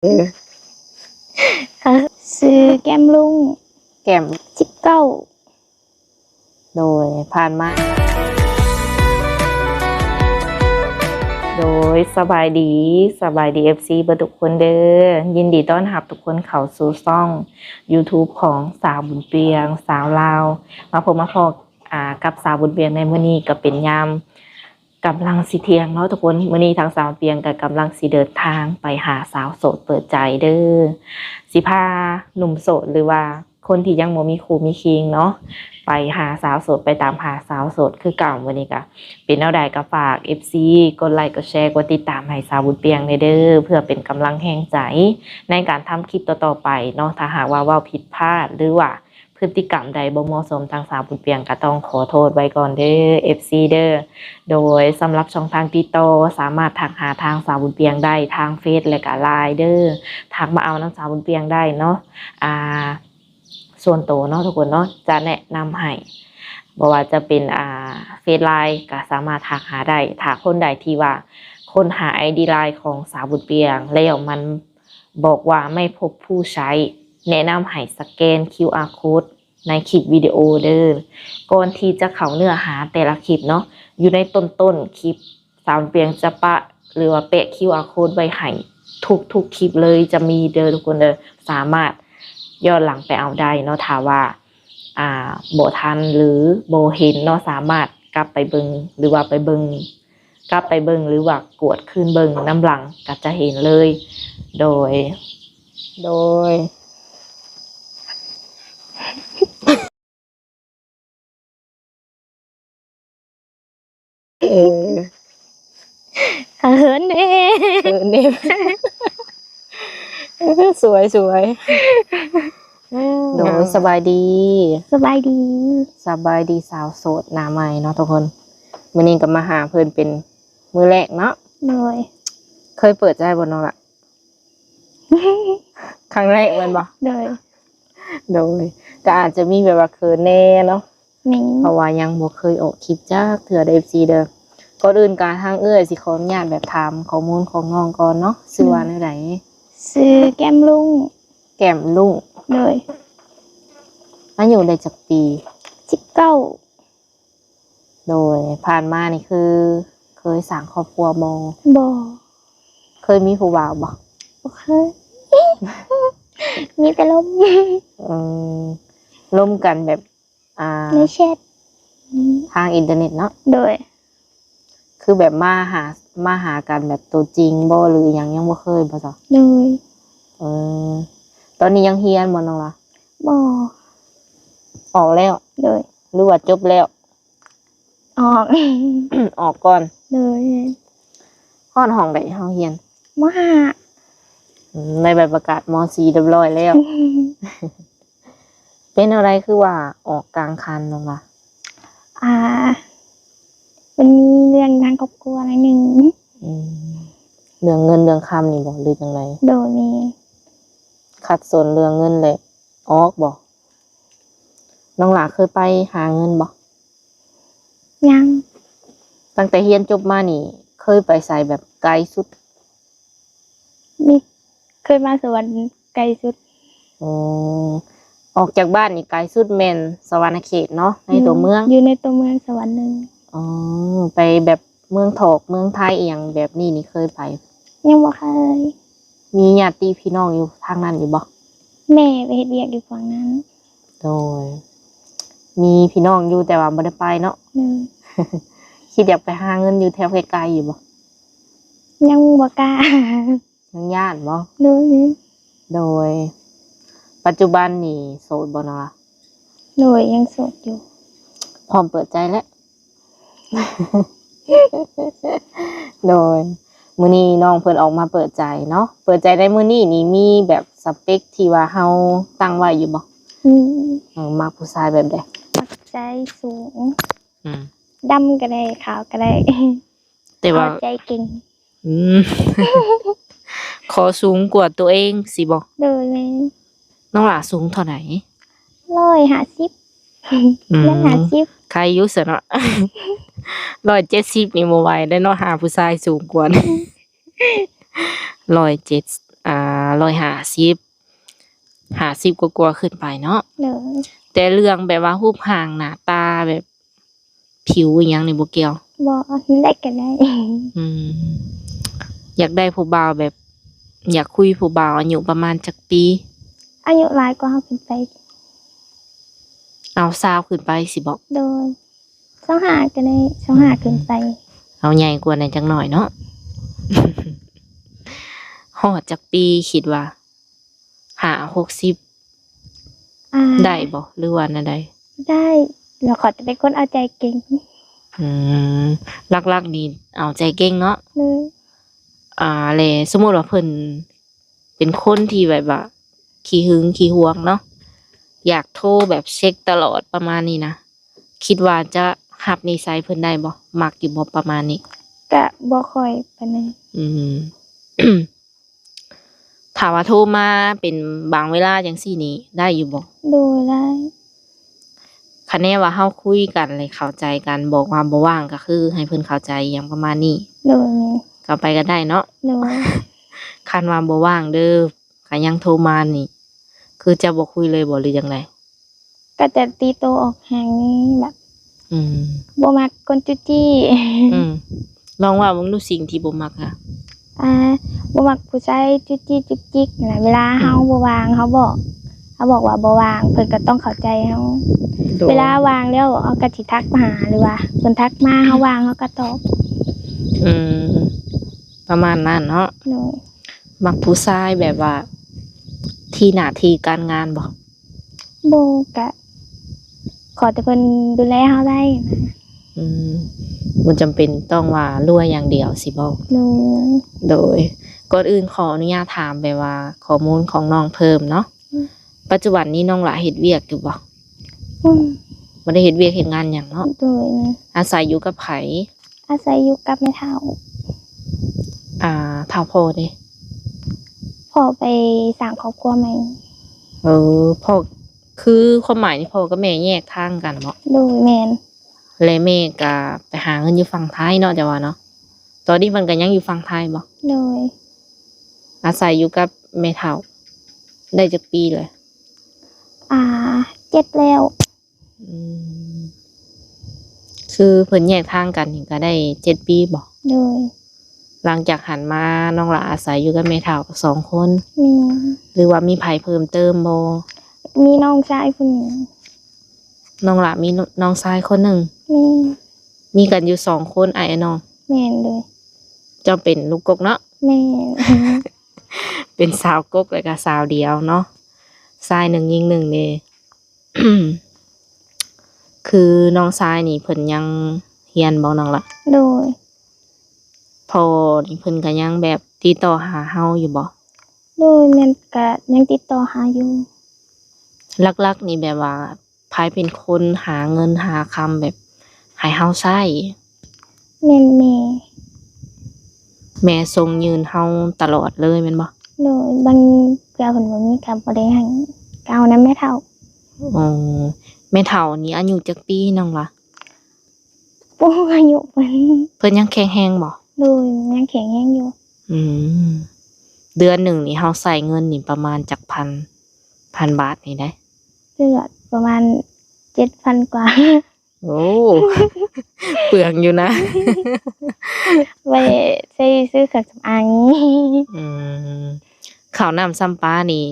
ซื้อแก้มลุงแก้ม19โดยผ่านมาโดยสบายดีFC เบอร์ทุกคนเด้อยินดีต้อนรับทุกคนเข้าสู่ช่อง YouTube ของสาวบุญเปียงสาวลาวมาพบกับสาวบุญเปียงในมื้อนี้ก็เป็นยามกำลังสิเที่ยงเนาะทุกคนมื้อนี้ทางสาวเปียงก็กำลังสิเดินทางไปหาสาวโสดเปิดใจเด้อสิพาหนุ่มโสดหรือว่าคนที่ยังบ่มีคู่มีคิงเนาะไปหาสาวโสดไปตามหาสาวโสดคือเก่าวันนี้ก็เป็นแนวใดก็ฝาก FC กดไลค์กดแชร์กดติดตามให้สาวบุญเปียงเด้อเพื่อเป็นกำลังแห่งใจในการทำคลิปต่อๆไปเนาะถ้าหากว่าเว้าผิดพลาดหรือว่าพฤติกรรมใดบ่เหมาะสมทางสาวบุญเปียงก็ต้องขอโทษไว้ก่อนเด้อ FC เด้อโดยสำหรับช่องทางติดต่อสามารถทักหาทางสาวบุญเปียงได้ทางเฟซและก็ LINE เด้อทักมาเอานางสาวบุญเปียงได้เนาะส่วนตัวเนาะทุกคนเนาะจะแนะนำให้บ่ว่าจะเป็นเฟซไลน์ก็สามารถทักหาได้ถ้าคนใดที่ว่าคนหา ID ไลน์ของสาวบุญเปียงแล้วมันบอกว่าไม่พบผู้ใช้แนะนำให้สแกน QR code ในคลิปวิดีโอเด้อก่อนที่จะเข้าเนื้อหาแต่ละคลิปเนาะอยู่ในต้นคลิปสาวบุญเปียงจะหรือว่าแปะ QR code ไว้ให้ทุกคลิปเลยจะมีเด้อทุกคนเด้อสามารถย้อนหลังไปเอาได้เนาะถ้าว่าบ่ทันหรือบ่เห็นเนาะสามารถกลับไปเบิ่งหรือว่ากดขึ้นเบิ่งน้ำหลังก็จะเห็นเลยโดยเหินเด้สวยโดยสบายดีสบายดีสาวโสดหน้าใหม่เนาะทุกคนมื้อนี้ก็มาหาเพิ่นเป็นมื้อแรกเนาะโดยเคยเปิดใจบ่เนาะล่ะ ครั้งแรกแม่นบ่โดยก็อาจจะมีแบบว่าเขินแน่เนาะนี่เพราะว่ายังบ่เคยออกคลิปจักเทื่อ FC เด้อก่อนอื่นก็ทางสิขออนุญาตแบบถามข้อมูลของน้องก่อนเนาะชื่อว่าแนวใดซื้อแก้มลุงโดยอายุได้จักปี19โดยผ่านมานี่คือเคยสร้างครอบครัวบ่เคยมีผู้บ่าวบ่เคยมีแต่ล่มกันแบบในแชททางอินเทอร์เน็ตเนาะโดยคือแบบมาหากันแบบตัวจริงบ่หรือยังบ่เคยบ่จ้ะโดยตอนนี้ยังเรียนบ่น้องล่ะบ่ออกแล้วโดยหรือว่าจบแล้วออก ออกก่อนโดยห้องใดห้องเรียนม.5ในใบประกาศม.4เรียบร้อยแล้ว เป็นอะไรคือว่าออกกลางคันน้องล่ะมันมีเรื่องทางครอบครัวอะไรหนึ่งเรื่องเงินเรื่องคำนี่บอกหรือจังไรโดยมีขัดสนเรื่องเงินเลยออกบอกน้องหลาเคยไปหาเงินบอกยังตั้งแต่เรียนจบมานี่เคยไปใส่แบบไกลสุดมีเคยมาสวรรค์ไกลสุดออกจากบ้านนี่ไกลสุดแม่นสวรรณเขตเนาะในตัวเมืองอยู่ในตัวเมืองสวรรค์นึงไปแบบเมืองถอกเมืองไทยอย่างแบบนี้นี่เคยไปยังบ่เคยมีญาติพี่น้องอยู่ทางนั้นอยู่บ่แม่ไปเฮ็ดเวียกอยู่ฝั่งนั้นโดยมีพี่น้องอยู่แต่ว่าบ่ได้ไปเนาะคิดอยากไปหาเงินอยู่แถวไกลๆอยู่บ่ยังบ่กล้ายังญาติบ่โดยปัจจุบันนี่โสดบ่เนาะโดยยังโสดอยู่พร้อมเปิดใจแล้วโดยมื้อนี้น้องเพิ่นออกมาเปิดใจเนาะเปิดใจในมื้อนี้นี่มีแบบสเปคที่ว่าเฮาตั้งไว้อยู่บ่มักผู้ชายแบบใดมักใจสูงดำก็ได้ขาวก็ได้แต่ว่าใจเก่งขอสูงกว่าตัวเองสิบ่โดยแม่น้องหล่าสูงเท่าไหร่150แล้ว50ใครอยู่ซะเนาะ170นี่บ่ไหวได้เนาะหาผู้ชายสูงกว่า170 150กว่าๆขึ้นไปเนาะ โดย แต่เรื่องแบบว่ารูปร่างหน้าตาแบบผิวอิหยังนี่บ่เกี่ยว บ่ได้ก็ได้ อืมอยากได้ผู้บ่าวแบบ อยากคุยผู้บ่าวอายุประมาณจักปี อายุหลายกว่าเฮาขึ้นไป เอา20ขึ้นไปสิบอก โดย25ก็ได้25ขึ้นไป เอาใหญ่กว่านั้นจักหน่อยเนาะ ฮอดจักปีคิดว่า60ได้บ่หรือว่าแนวใด ได้แล้วขอจะเป็นคนเอาใจเก่ง อืมลักๆนี่เอาใจเก่งเนาะ เลย แล้วสมมุติว่าเพิ่นเป็นคนที่แบบว่าขี้หึงขี้หวงเนาะอยากโทรแบบเช็คตลอดประมาณนี้นะคิดว่าจะรับนิสัยเพิ่นได้บ่มักอยู่บ่ประมาณนี้ ก็บ่ค่อยปานนั้น อืม ถ้าว่าโทรมาเป็นบางเวลาจังซี่นี่ได้อยู่บ่ โดยได้ คะแนนว่าเฮาคุยกันเลยเข้าใจกันบอกว่าบ่ว่างก็คือ ให้เพิ่นเข้าใจอย่างประมาณนี้ โดยแม่ ก็ไปกันได้เนาะ โดย คันว่าบ่ว่างเด้อก็ยังโทรมานี่ คือจะบ่คุยเลยบ่หรือจังได ก็จะตีโตวออกห่างนี้แบบ อืม บ่มักคนจุจี้ อืมลองว่าเบิ่งดูสิ่งที่บ่มักอะ บ่มักผู้ชายจุจี้จุกจิกนั่นแหละเวลาเฮาบ่ว่างเขาบอกว่าบ่ว่างเพิ่นก็ต้องเข้าใจเฮาเวลาว่างแล้วเอาก็สิทักมาหาหรือว่าเพิ่นทักมาเฮาว่างเฮาก็ตอบ อืมประมาณนั้นเนาะ โดย มักผู้ชายแบบว่า ที่หน้าที่การงานบ่ บ่ก็ขอแต่เพิ่นดูแลเฮาได้นะ อืมบ่จำเป็นต้องว่ารวยอย่างเดียวสิบ่ โดย โดยก่อนอื่นขออนุญาตถามไปว่าข้อมูลของน้องเพิ่มเนาะปัจจุบันนี้น้องหละเฮ็ดเวียกอยู่บ่ อืม บ่ได้เฮ็ดเวียกเฮ็ดงานหยังเนาะ โดยนะ อาศัยอยู่กับไผ อาศัยอยู่กับแม่เฒ่า เฒ่าพ่อเด้ พอไปสร้างครอบครัวใหม่ พ่อคือความหมายนี่พ่อกับแม่แยกทางกันเนาะ โดยแม่น และแม่ก็ไปหาเงินอยู่ฝั่งไทยเนาะจ้ะว่าเนาะตอนนี้มันก็ยังอยู่ฝั่งไทยบ่ โดย อาศัยอยู่กับแม่เฒ่า ได้จักปีเลย เจ็บแล้ว อืมคือเพิ่นแยกทางกันนี่ก็ได้7 ปีบ่ โดย หลังจากหันมาน้องหละอาศัยอยู่กับแม่เฒ่า2 คน มี หรือว่ามีไผเพิ่มเติมบ่ มีน้องชายผู้หนึ่ง น้องหละมีน้องชายคนหนึ่ง มี มีกันอยู่2 คนอ้ายน้อง แม่นเลย เจ้าเป็นลูกกกเนาะ แม่น เป็นสาวกกแล้วก็สาวเดียวเนาะชายหนึ่งหญิงหนึ่งนี่ คือน้องชายนี่เพิ่นยังเรียนบ่น้องละ โดย พอนี่เพิ่นก็ยังแบบติดต่อหาเฮาอยู่บ่ โดยแม่นก็ยังติดต่อหาอยู่ หลักๆนี่แบบว่าไผเป็นคนหาเงินหาคำแบบให้เฮาใช้ แม่นแม่ แม่ทรงยืนเฮาตลอดเลยแม่นบ่ โดยบางเพื่อเพิ่นบ่มีก็บ่ได้ให้ก็เอานำแม่เฒ่า อ๋อแม่เฒ่านี่อายุจักปีน้องล่ะ ผู้อายุเพิ่น เพิ่นยังแข็งแรงบ่ โดยยังแข็งแรงอยู่ อืมเดือนหนึ่งนี่เฮาใช้เงินนี่ประมาณจักพันบาทนี่ได้ เลือดประมาณ 7,000 กว่า โอ้ เปลืองอยู่นะ ไว้ใช้ซื้อเครื่องสำอางนี้ อืมข้าวน้ำซ้ำปลานี่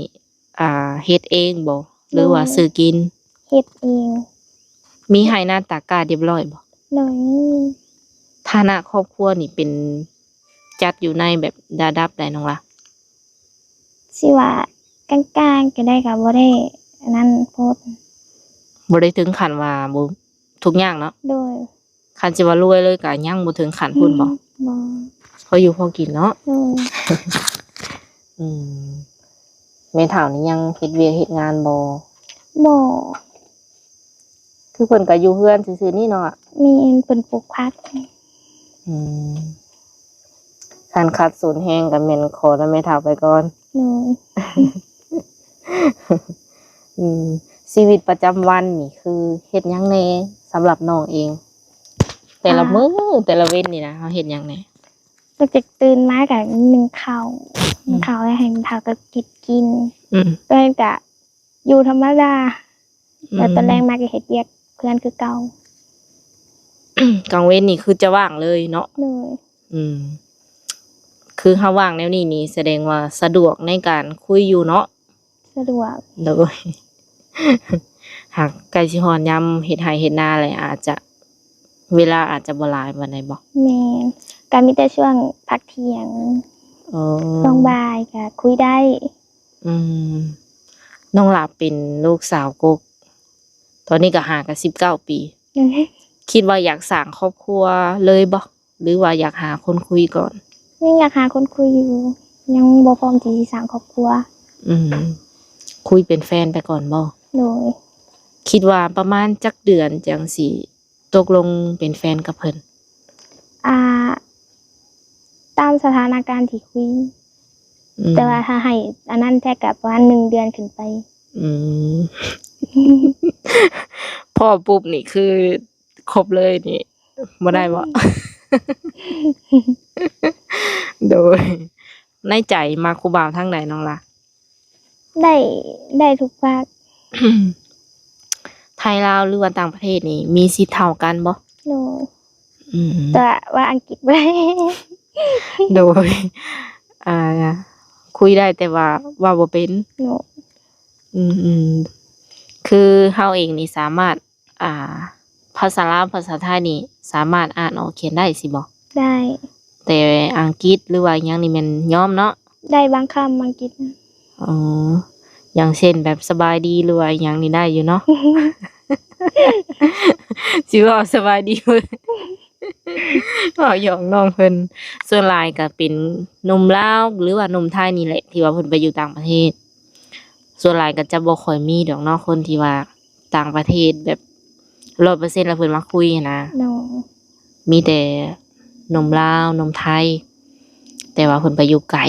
เฮ็ดเองบ่หรือว่าซื้อกิน เฮ็ดเอง มีให้หน้าตากร้าเรียบร้อยบ่ โดยนี่ ฐานะครอบครัวนี่เป็นจัดอยู่ในแบบระดับใดน้องล่ะ สิว่ากลางๆก็ได้ก็บ่ได้อันนั้นโพด บ่ได้ถึงขั้นว่าบ่ทุกอย่างเนาะ โดย คันสิว่ารวยเลยก็ยังบ่ถึงขั้นพู้นบ่ บ่ พออยู่พอกินเนาะ โดย อืมแม่เฒ่านี่ยังเฮ็ดเวียกเฮ็ดงานบ่ บ่ คือเพิ่นก็อยู่เฮือนซื่อๆนี่เนาะ มีเพิ่นปลูกผัก อืมคันขาดศูนย์แห้งก็แม่นขอนำแม่เฒ่าไปก่อน โดย ชีวิตประจำวันนี่คือเฮ็ดหยังแหน่สำหรับน้องเอง แต่ละมื้อแต่ละเว้นนี่นะเฮาเฮ็ดหยังแหน่ ตั้งแต่ตื่นมาก็นึ่งข้าว เขาให้มันทาก็กิน อืม ตอนนั้นก็อยู่ธรรมดา อืม แล้วตอนแรกมาก็เฮ็ดเวียกเพื่อนคือเก่าก ลางเว้นนี่คือจะว่างเลยเนาะ เลย อืม คือเฮาว่างแนวนี้นี่แสดงว่าสะดวกในการคุยอยู่เนาะ สะดวก โดย หากใกล้สิฮอดยามเฮ็ดไร่เฮ็ดนาอะไรอาจจะ เวลาอาจจะบ่หลายปานใดบ่ แม่นก็มีแต่ช่วงพักเที่ยง อ๋อ ช่วงบ่ายก็คุยได้ อืม น้องหลาเป็นลูกสาวกก ตอนนี้ก็ห่างกัน19 ปี คิดว่าอยากสร้างครอบครัวเลยบ่หรือว่าอยากหาคนคุยก่อน ยังอยากหาคนคุยอยู่ ยังบ่พร้อมที่สิสร้างครอบครัว อืม คุยเป็นแฟนไปก่อนบ่ โดย คิดว่าประมาณจักเดือนจังสิตกลงเป็นแฟนกับเพิ่น อ่า ตามสถานการณ์ที่คุย อืม แต่ว่าถ้าให้อันนั้นแท้กับประมาณ1 เดือนขึ้นไป อืม พ่อปุ๊บนี่คือครบเลยนี่บ่ได้บ่ โดย ในใจมาครูบ่าวทางใดน้องล่ะ ได้ทุกภาค ไทยลาวหรือว่าต่างประเทศนี่มีสิทธิ์เท่ากันบ่ โดย อืม แต่ว่าอังกฤษบ่ได้ โดย อ่า คุยได้แต่ว่าว่าบ่เป็น โดย อืมคือเฮาเองนี่สามารถ ภาษาลาวภาษาไทยนี่สามารถอ่านออกเขียนได้สิบ่ ได้ แต่อังกฤษหรือว่าอิหยังนี่แม่นยอมเนาะ ได้บางคำอังกฤษนะ อ๋อ อย่างเช่นแบบสบายดีหรือว่าอิหยังนี่ได้อยู่เนาะ สิว่าสบายดีเพิ่น เอาหยอกน้องเพิ่นส่วนหลายก็เป็นหนุ่มลาวหรือว่าหนุ่มไทยนี่แหละที่ว่าเพิ่นไปอยู่ต่างประเทศ ส่วนหลายก็จะบ่ค่อยมีดอกเนาะคนที่ว่าต่างประเทศแบบ 100% แล้วเพิ่นมาคุยหั้นนะ โดย มีแต่หนุ่มลาวหนุ่มไทย แต่ว่าเพิ่นไปอยู่ไกล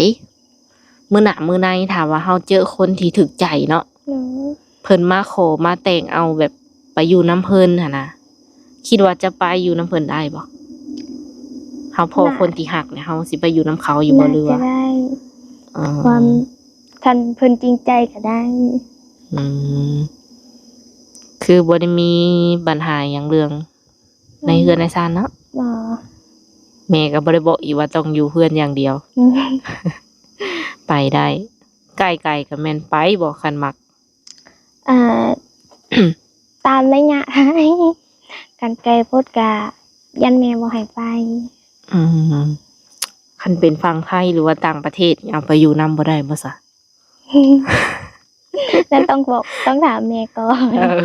มื้อหน้ามื้อในถามว่าเฮาเจอคนที่ถูกใจเนาะ โดย เพิ่นมาขอมาแต่งเอาแบบไปอยู่น้ำเพิ่นหั่นนะคิดว่าจะไปอยู่น้ำเพิ่นได้บ่เฮาพอคนที่ฮักเนี่ยเฮาสิไปอยู่น้ำเขาอยู่บ่หรือ จะ ว่า ได้ อ๋อ ความทันเพิ่นจริงใจก็ได้ อืมคือบ่ได้มีปัญหาหยังเรื่อง ในเฮือนในซ่านเนาะ บ่ แม่ก็บ่ได้บอกอีกว่าต้องอยู่เฮือนอย่างเดียว ไปได้ใกล้ๆก็แม่นไปบ่คันมัก อ่า ตามระยะ กันไกลโพดกะยันแม่บ่ให้ไป อืมคันเป็นฝั่งไทยหรือว่าต่างประเทศเอาไปอยู่นำบ่ได้บ่ซะ แล้วต้องถามแม่ก่อน เออ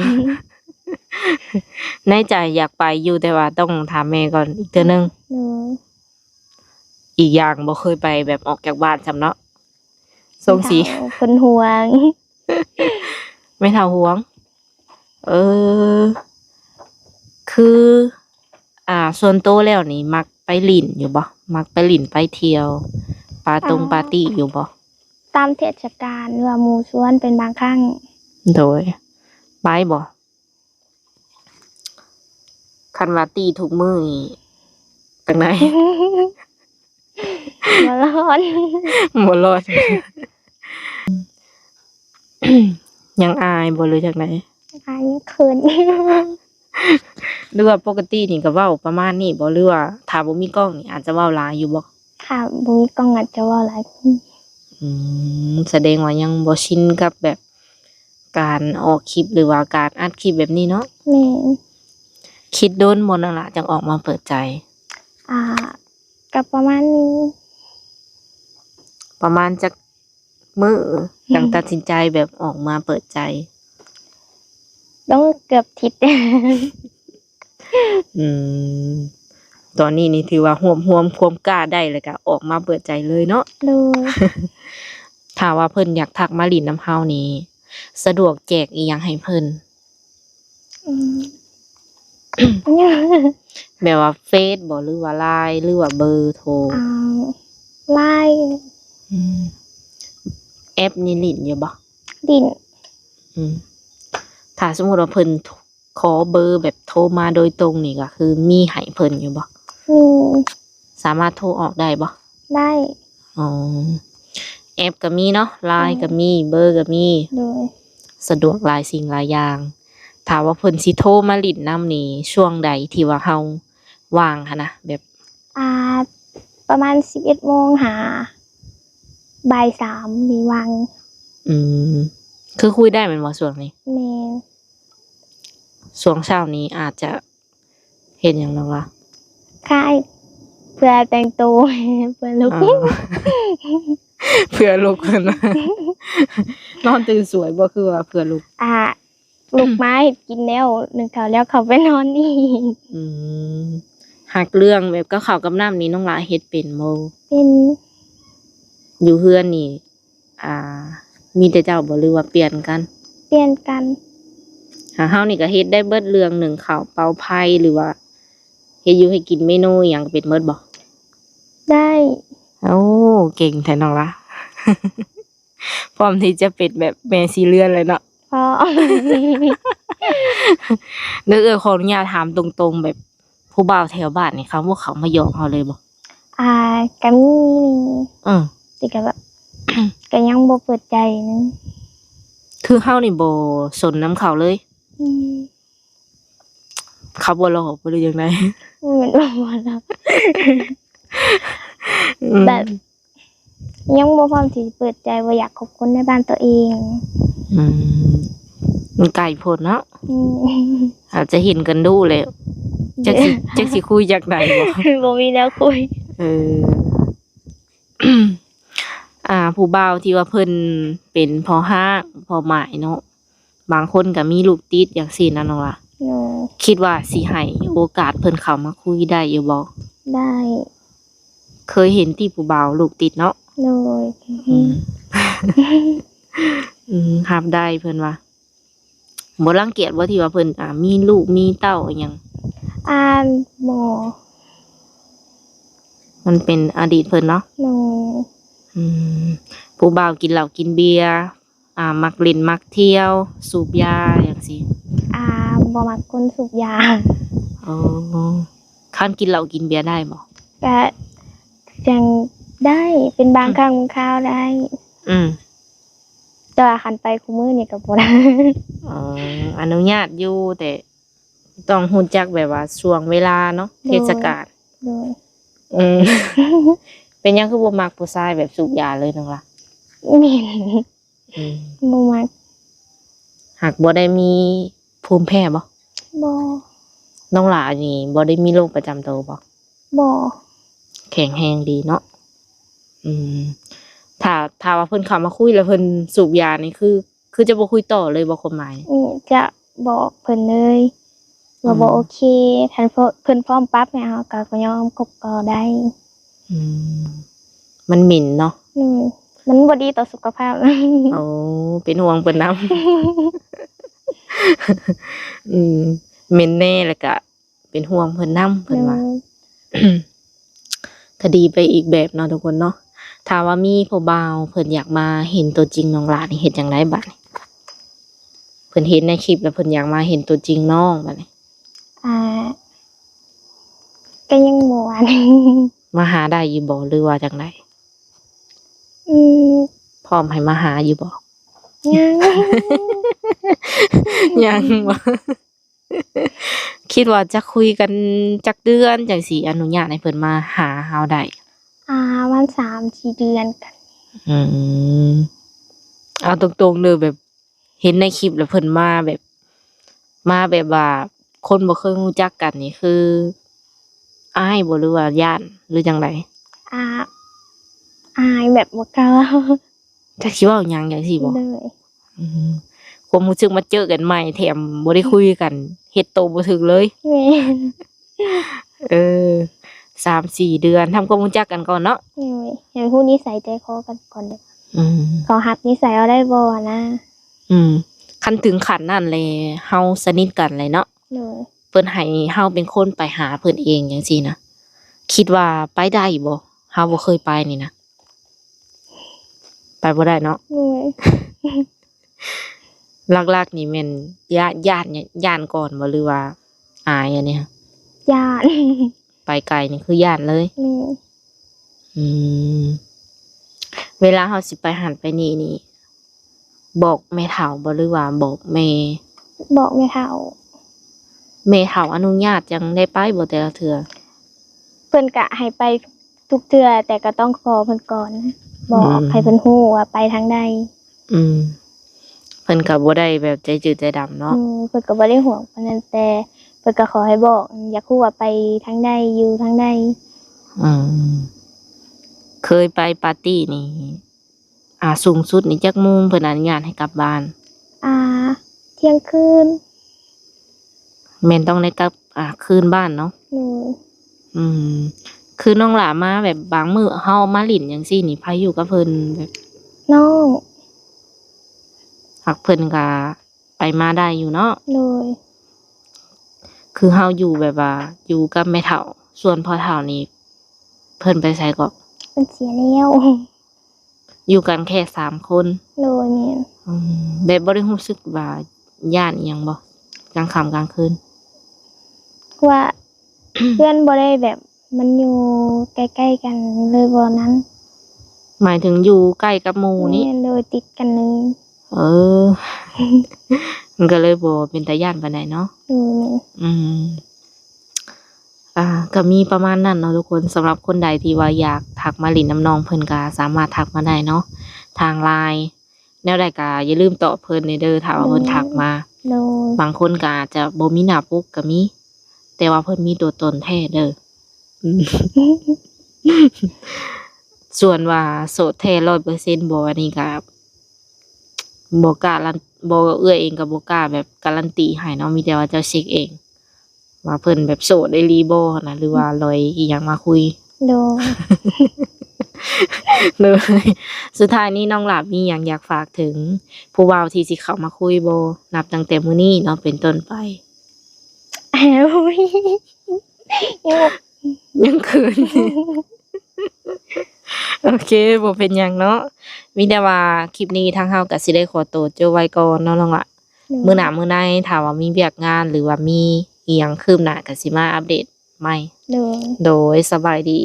ในใจอยากไปอยู่แต่ว่าต้องถามแม่ก่อนอีกเทื่อนึง โดย อีกอย่างบ่เคยไปแบบออกจากบ้านซำเนาะทรงสี เพิ่นห่วง ไม่เท่าห่วง เออ คือ ส่วนตัวแล้วนี่มักไปหลินอยู่บ่มักไปหลินไปเที่ยวปาร์ตี้อยู่บ่ ตามเทศกาลหรือว่าหมู่ชวนเป็นบางครั้ง โดยไปบ่คันว่าตีทุกมื้อนี่จังได บ่ร้อน บ่รอด ยังอายบ่หรือจังได อันเขิน หรือว่าปกตินี่ก็เว้าประมาณนี้บ่หรือว่าถ้าบ่มีกล้องนี่อาจจะเว้าหลายอยู่บ่ ค่ะบ่มีกล้องอาจจะเว่าหลายขึ้น แสดงว่ายังบ่ชินกับแบบการออกคลิปหรือว่าการอัดคลิปแบบนี้เนาะ แม่น คิดโดนบ่นั่นล่ะจังออกมาเปิดใจ ก็ประมาณนี้ ประมาณจักมื้อจังตัดสินใจแบบออกมาเปิดใจ ต้องเกือบทิศ อืมตอนนี้นี่ถือว่าห่วมความกล้าได้เลยก็ออกมาเปิดใจเลยเนาะ โดย ถ้าว่าเพิ่นอยากทักมาหลินน้ำเฮานี่สะดวกแจกอีหยังให้เพิ่น อืม แบบว่าเฟซบ่หรือว่า LINE หรือว่าเบอร์โทร ไล่ อืมแอปนี่หลินอยู่บ่ ดิน อืมถ้าสมมุติว่าเพิ่นขอเบอร์แบบโทรมาโดยตรงนี่ก็คือมีให้เพิ่นอยู่บ่ มี สามารถโทรออกได้บ่ ได้ อ๋อ แอปก็มีเนาะ LINE ก็มีเบอร์ก็มี โดย สะดวกหลายสิ่งหลายอย่างถามว่าเพิ่นสิโทรมาลิ้นนำนี่ช่วงใดที่ว่าเฮาว่างหันนะแบบ ประมาณ11 โมงหาบ่าย3นี่วาง อืมคือคุยได้แม่นบ่ช่วงนี้ แม่ ช่วงเช้านี้อาจจะเฮ็ดหยังเนาะวะ ค่ายเพื่อแต่งตัว เพื่อลุก อ่า เพื่อลุกขึ้นมา นอนตื่นสวยบ่คือว่าเพื่อลุก ลูกไม้กินแล้วหนึ่งเขาวแล้วเขาไปนอนอีก อืมหักเรื่องแบบกับข้าวกับน้ำนี่น้องหลาเฮ็ดเป็นบ่ เป็น อยู่เฮือนนี่ มีแต่เจ้าบ่หรือว่าเปลี่ยนกัน เปลี่ยนกัน หาเฮานี่ก็เฮ็ดได้เบิดเรื่องหนึ่งข้าวเป่าไผ่หรือว่าเฮ็ดอยู่ให้กินเมนูอิหยังก็เป็นเบิดบ่ ได้ โอ้เก่งแท้น้องละ พร้อมที่จะเป็นแบบแม่สีเลือนเลยเนาะ เพราะ เด้อขออนุญาตถามตรงๆแบบผู้บ่าวแถวบ้านนี่เขาบ่เขามาหยอกเฮาเลยบ่ กัมีนี่ อือ ติก็แบบ ก็ยังบ่เปิดใจนึง คือเฮานี่บ่สนน้ำเขาเลย อืม เขาบ่หลอกบ่ได้จังได๋ เหมือนว่าแล้ว แบบ ยังบ่พร้อมที่เปิดใจว่าอยากคบคนในบ้านตัวเอง อืมมันไกลโพดเนาะ อืม อาจจะเห็นกันดูแล้วจักสิคุยจากใดบ่ บ่มีแล้วคุย เออ ผู้บ่าวที่ว่าเพิ่นเป็นพ่อห้างพ่อหมายเนาะบางคนก็มีลูกติดอย่างซี่นะน้องล่ะ หนู คิดว่าสิให้โอกาสเพิ่นเข้ามาคุยได้อยู่บ่ ได้ เคยเห็นที่ผู้บ่าวลูกติดเนาะ หนู รับได้เพิ่นว่าบ่รังเกียจว่าที่ว่าเพิ่นมีลูกมีเต้าอิหยัง หมอ มันเป็นอดีตเพิ่นเนาะ หนู อืมผู้บ่าวกินเหล้ากินเบียร์มักเล่นมักเที่ยว สูบยาอย่างซี่ บ่มักคนสูบยา อ๋อคันกินเหล้ากินเบียร์ได้บ่ ก็ยังได้เป็นบางครั้งบางคราวได้ อืม แต่ว่าคันไปคุมื้อนี่ก็บ่ได้ อ๋ออนุญาตอยู่แต่ต้องรู้จักแบบว่าช่วงเวลาเนาะเทศกาล โดย อืม เป็นหยังคือบ่มักผู้ชายแบบสูบยาเลยน้องล่ะ เหม็น อืม บ่มัก หากบ่ได้มีภูมิแพ้บ่ บ่ น้องหลานี่บ่ได้มีโรคประจำตัวบ่ บ่ แข็งแรงดีเนาะอืมถ้าว่าเพิ่นเข้ามาคุยแล้วเพิ่นสูบยานี่คือจะบ่คุยต่อเลยบ่ความหมาย จะบอกเพิ่นเลยว่าบ่โอเคคันเพิ่นพร้อมปรับให้เฮาก็ยอมคบก็ได้ อืมมันหมิ่นเนาะ มันบ่ดีต่อสุขภาพ โอ้เป็นห่วงเพิ่นนำ เหม็นแน่แล้วก็เป็นห่วงเพิ่นนำเพิ่นว่า ก็ดีไปอีกแบบเนาะทุกคนเนาะถ้าว่ามีผู้บ่าวเพิ่นอยากมาเห็นตัวจริงน้องหลานนี่เฮ็ดจังไดบัดนี้เพิ่นเห็นในคลิปแล้วเพิ่นอยากมาเห็นตัวจริงน้องบัดนี้ ก็ยังบ่หวาน มาหาได้อยู่บ่หรือว่าจังได อืม พร้อมให้มาหาอยู่บ่ ยัง ยังบ่ คิดว่าจะคุยกันจักเดือนจังสิอนุญาตให้เพิ่นมาหาเฮาได้ วัน3-4 เดือนกัน อืมเอาตรงๆเด้อแบบเห็นในคลิปแล้วเพิ่นมาแบบว่าคนบ่เคยรู้จักกันนี่คืออายบ่หรือว่าย้านหรือจังได อายแบบบ่กล้า จักสิเว้าหยังจังซี่บ่ เลย อืมความรู้สึกมาเจอกันใหม่แถมบ่ได้คุยกันเฮ็ดโตบ่ถึกเลย แม่น เออ 3-4 เดือนทำความรู้จักกันก่อนเนาะ เลยเห็นผู้นิสัยใจคอกันก่อนเด้อ อืม เขาหักนิสัยเอาได้บ่นะ คันถึงขั้นนั้นเลยเฮาสนิทกันเลยเนาะ เลย เพิ่นให้เฮาเป็นคนไปหาเพิ่นเองจังซี่นะคิดว่าไปได้บ่เฮาบ่เคยไปนี่นะไปบ่ได้เนาะ เลย หลักๆนี่แม่นย่านก่อนบ่หรือว่าอายอันเนี้ย ญาติ ไปไกลนี่คือย่านเลย แม่ อืม เวลาเฮาสิไปหันไปนี่บอกแม่เฒ่าบ่หรือว่าบอกแม่ บอกแม่เฒ่า แม่เฒ่าอนุญาตจังได้ไปบ่แต่ละเทื่อ เพิ่นก็ให้ไปทุกเทื่อแต่ก็ต้องขอเพิ่นก่อนนะบอกให้เพิ่นฮู้ว่าไปทางใด อืมเพิ่นก็บ่ได้แบบใจจืดใจดำเนาะ เพิ่นก็บ่ได้ห่วงปานนั้นแต่เพิ่นก็ขอให้บอกอยากฮู้ว่าไปทางใดอยู่ทางใด อืมเคยไปปาร์ตี้นี่สูงสุดนี่จักโมงเพิ่นอนุญาตให้กลับบ้าน อ่า เที่ยงคืน แม่นต้องได้กลับคืนบ้านเนาะ หนู อืม คือน้องหลามาแบบบางมื้อเฮามาหลินจังซี่นี่ไผอยู่กับเพิ่นแบบ น้อง หักเพิ่นก็ไปมาได้อยู่เนาะ โดย คือเฮาอยู่แบบว่าอยู่กับแม่เฒ่า ส่วนพ่อเฒ่านี่เพิ่นไปไสก็ เป็นเสียแล้ว อยู่กันแค่3 คน โดยแม่น แบบบ่ได้รู้สึกว่าย้านอิหยังบ่กลางค่ำกลางคืน ว่า เพื่อนบ่ได้แบบมันอยู่ใกล้ๆกันเลยบ่นั้น หมายถึงอยู่ใกล้กับหมู่นี่ แม่นโดยติดกันเลย เออ มันก็เลยบ่เป็นตาย้านปานใดเนาะ โดยแม่น อืม ก็มีประมาณนั้นเนาะทุกคนสำหรับคนใดที่ว่าอยากทักมาหลินน้ำนองเพิ่นก็สามารถทักมาได้เนาะทาง LINE แนวใดก็อย่าลืมตอบเพิ่นเด้อถ้าว่าเพิ่นทักมา โดย บางคนก็อาจจะบ่มีหน้าปกก็มี แต่ว่าเพิ่นมีตัวตนแท้เด้ออืม ส่วนว่าโสดแท้ 100% บ่อันนี้ก็บ่กล้าบ่เอื้อยเองก็บ่กล้าแบบการันตีให้เนาะมีแต่ว่าเจ้าเช็คเอง ว่าเพิ่นแบบโสดได้อีหลีบ่นะหรือว่าลอยอีหยังมาคุย โดย เลยสุดท้ายนี้น้องหลาบมีหยังอยากฝากถึง ผู้บ่าวที่สิเข้ามาคุยบ่นับตั้งแต่มื้อนี้เนาะเป็นต้นไป แอ้วยังบอก ยังเขิน โอเคบ่เป็นหยังเนาะมีแต่ว่าคลิปนี้ทางเฮาก็สิได้ขอตัวจบไว้ก่อนเนาะน้องละมื้อหน้ามื้อในถ้าว่ามีเวียกงานหรือว่ามีอีหยังคืบหน้าก็สิมาอัปเดตใหม่ โดย โดยสบายดี